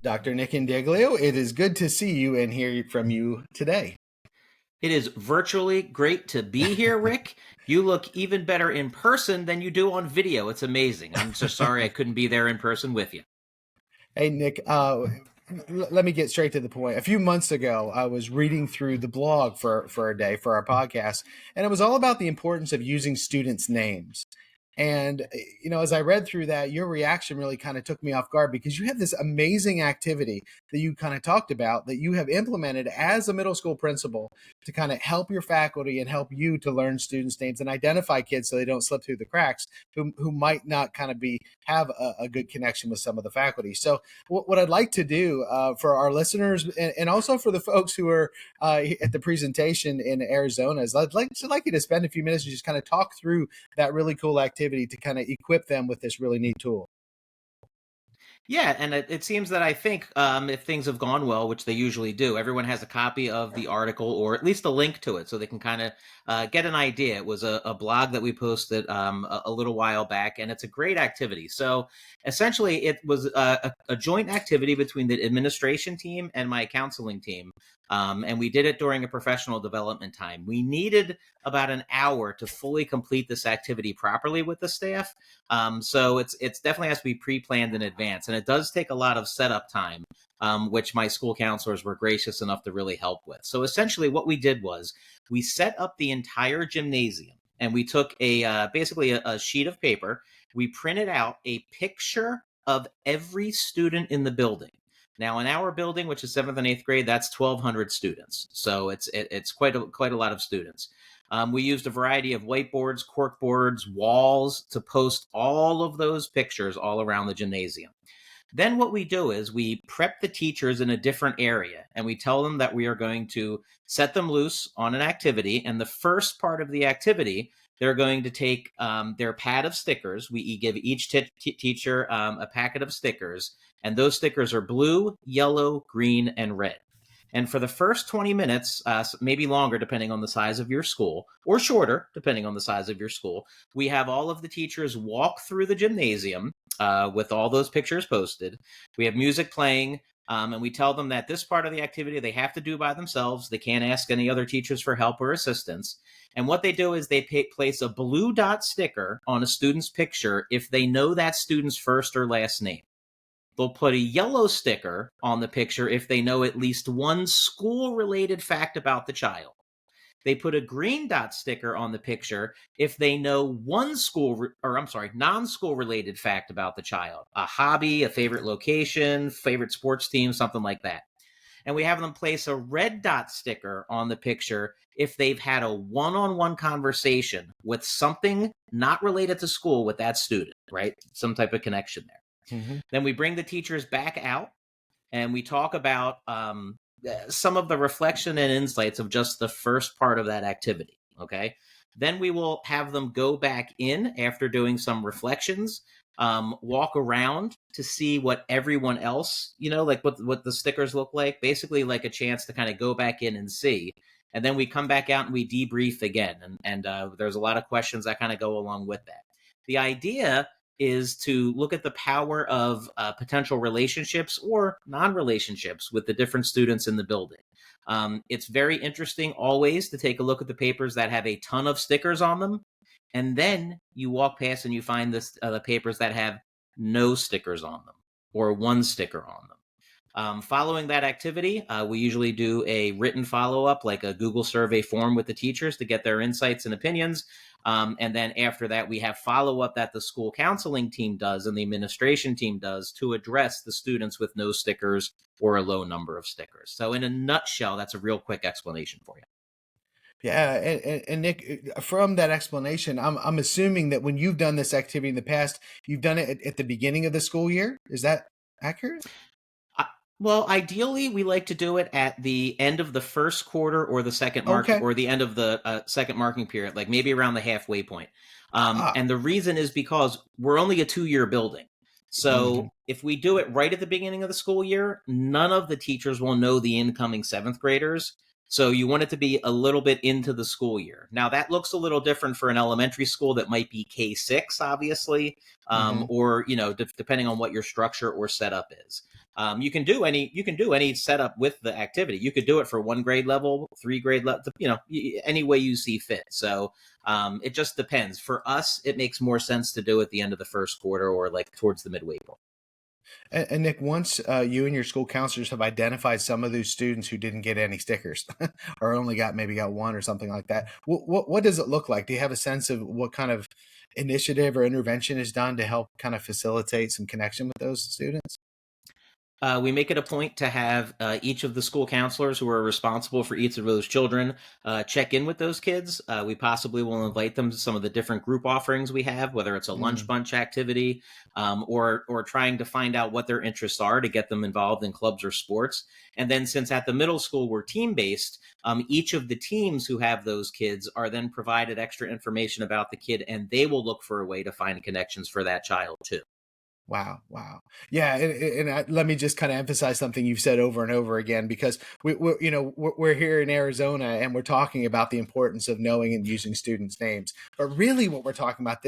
Dr. Nick Indiglio, it is good to see you and hear from you today. It is virtually great to be here, Rick. You look even better in person than you do on video. It's amazing. I'm so sorry I couldn't be there in person with you. Hey, Nick, let me get straight to the point. A few months ago, I was reading through the blog for a day for our podcast, and it was all about the importance of using students' names. And, as I read through that, your reaction really kind of took me off guard because you have this amazing activity that you kind of talked about that you have implemented as a middle school principal to kind of help your faculty and help you to learn students' names and identify kids so they don't slip through the cracks who might not kind of have a good connection with some of the faculty. So what I'd like to do for our listeners and also for the folks who are at the presentation in Arizona is I'd like you to spend a few minutes and just kind of talk through that really cool activity to kind of equip them with this really neat tool. Yeah, and it seems that I think if things have gone well, which they usually do, everyone has a copy of the article or at least a link to it so they can kind of get an idea. It was a blog that we posted a little while back, and it's a great activity. So essentially, it was a joint activity between the administration team and my counseling team. And we did it during a professional development time. We needed about an hour to fully complete this activity properly with the staff. So it's definitely has to be pre-planned in advance, and it does take a lot of setup time, which my school counselors were gracious enough to really help with. So essentially, what we did was we set up the entire gymnasium, and we took basically a sheet of paper. We printed out a picture of every student in the building. Now, in our building, which is 7th and 8th grade, that's 1,200 students. So it's quite a lot of students. We used a variety of whiteboards, corkboards, walls to post all of those pictures all around the gymnasium. Then what we do is we prep the teachers in a different area, and we tell them that we are going to set them loose on an activity. And the first part of the activity, they're going to take their pad of stickers. We give each teacher a packet of stickers, and those stickers are blue, yellow, green, and red. And for the first 20 minutes, maybe longer, depending on the size of your school, or shorter, depending on the size of your school, we have all of the teachers walk through the gymnasium with all those pictures posted. We have music playing, and we tell them that this part of the activity they have to do by themselves. They can't ask any other teachers for help or assistance. And what they do is they place a blue dot sticker on a student's picture if they know that student's first or last name. They'll put a yellow sticker on the picture if they know at least one school-related fact about the child. They put a green dot sticker on the picture if they know one non-school related fact about the child, a hobby, a favorite location, favorite sports team, something like that. And we have them place a red dot sticker on the picture if they've had a one-on-one conversation with something not related to school with that student, right? Some type of connection there. Mm-hmm. Then we bring the teachers back out and we talk about some of the reflection and insights of just the first part of that activity. Okay. Then we will have them go back in after doing some reflections, walk around to see what everyone else, like what the stickers look like, basically like a chance to kind of go back in and see. And then we come back out and we debrief again. And there's a lot of questions that kind of go along with that. The idea is to look at the power of potential relationships or non-relationships with the different students in the building. It's very interesting always to take a look at the papers that have a ton of stickers on them. And then you walk past and you find the papers that have no stickers on them or one sticker on them. Following that activity, we usually do a written follow-up, like a Google survey form with the teachers to get their insights and opinions. And then after that, we have follow-up that the school counseling team does and the administration team does to address the students with no stickers or a low number of stickers. So in a nutshell, that's a real quick explanation for you. Yeah, and Nick, from that explanation, I'm assuming that when you've done this activity in the past, you've done it at the beginning of the school year. Is that accurate? Well, ideally, we like to do it at the end of the first quarter or the second or the end of the second marking period, like maybe around the halfway point. And the reason is because we're only a 2-year building. So if we do it right at the beginning of the school year, none of the teachers will know the incoming 7th graders. So you want it to be a little bit into the school year. Now, that looks a little different for an elementary school that might be K-6, obviously, or, depending on what your structure or setup is. You can do any setup with the activity. You could do it for 1 grade level, 3 grade level, any way you see fit. So it just depends. For us, it makes more sense to do at the end of the first quarter or like towards the midway point. And Nick, once you and your school counselors have identified some of those students who didn't get any stickers or only maybe got one or something like that, what does it look like? Do you have a sense of what kind of initiative or intervention is done to help kind of facilitate some connection with those students? We make it a point to have each of the school counselors who are responsible for each of those children check in with those kids. We possibly will invite them to some of the different group offerings we have, whether it's a lunch Mm, bunch activity or trying to find out what their interests are to get them involved in clubs or sports. And then, since at the middle school we're team based, each of the teams who have those kids are then provided extra information about the kid, and they will look for a way to find connections for that child too. wow, wow. Yeah, let me just kind of emphasize something you've said over and over again, because we're here in Arizona and we're talking about the importance of knowing and using students' names. But really, what we're talking about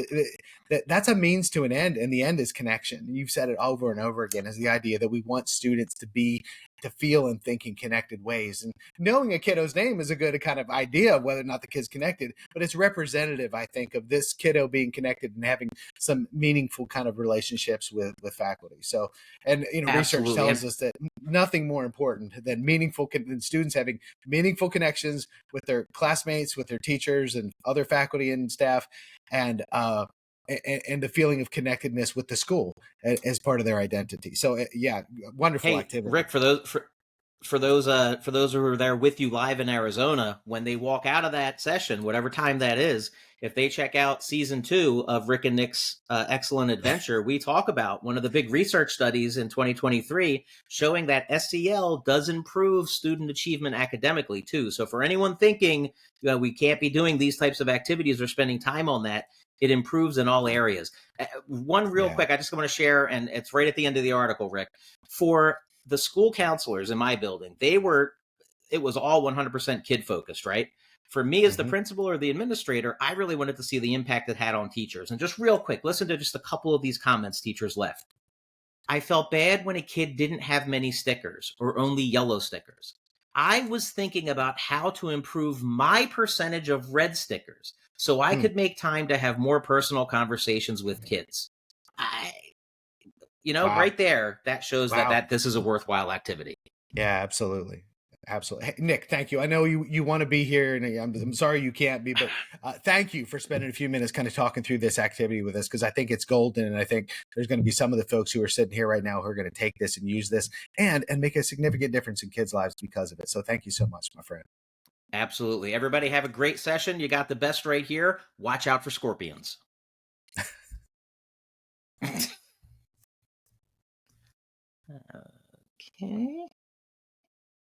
that's a means to an end, and the end is connection. You've said it over and over again, is the idea that we want students to feel and think in connected ways. And knowing a kiddo's name is a good kind of idea of whether or not the kid's connected, but it's representative, I think, of this kiddo being connected and having some meaningful kind of relationships with faculty. So, and research Absolutely. And tells us that nothing more important than students having meaningful connections with their classmates, with their teachers, and other faculty and staff, and and the feeling of connectedness with the school as part of their identity. So, yeah, wonderful hey, activity. Rick, for those who are there with you live in Arizona, when they walk out of that session, whatever time that is, if they check out season 2 of Rick and Nick's Excellent Adventure, we talk about one of the big research studies in 2023 showing that SEL does improve student achievement academically too. So for anyone thinking we can't be doing these types of activities or spending time on that, it improves in all areas. One real Yeah. quick, I just want to share, and it's right at the end of the article, Rick. For the school counselors in my building, it was all 100% kid focused, right? For me as the Hmm. principal or the administrator, I really wanted to see the impact it had on teachers. And just real quick, listen to just a couple of these comments teachers left. I felt bad when a kid didn't have many stickers or only yellow stickers. I was thinking about how to improve my percentage of red stickers so I Hmm. could make time to have more personal conversations with kids. I, Wow. right there, that shows that Wow. this is a worthwhile activity. Yeah, absolutely. Absolutely. Hey, Nick, thank you. I know you want to be here, and I'm sorry you can't be, but thank you for spending a few minutes kind of talking through this activity with us, because I think it's golden, and I think there's going to be some of the folks who are sitting here right now who are going to take this and use this and make a significant difference in kids' lives because of it. So thank you so much, my friend. Absolutely. Everybody have a great session. You got the best right here. Watch out for scorpions. Okay.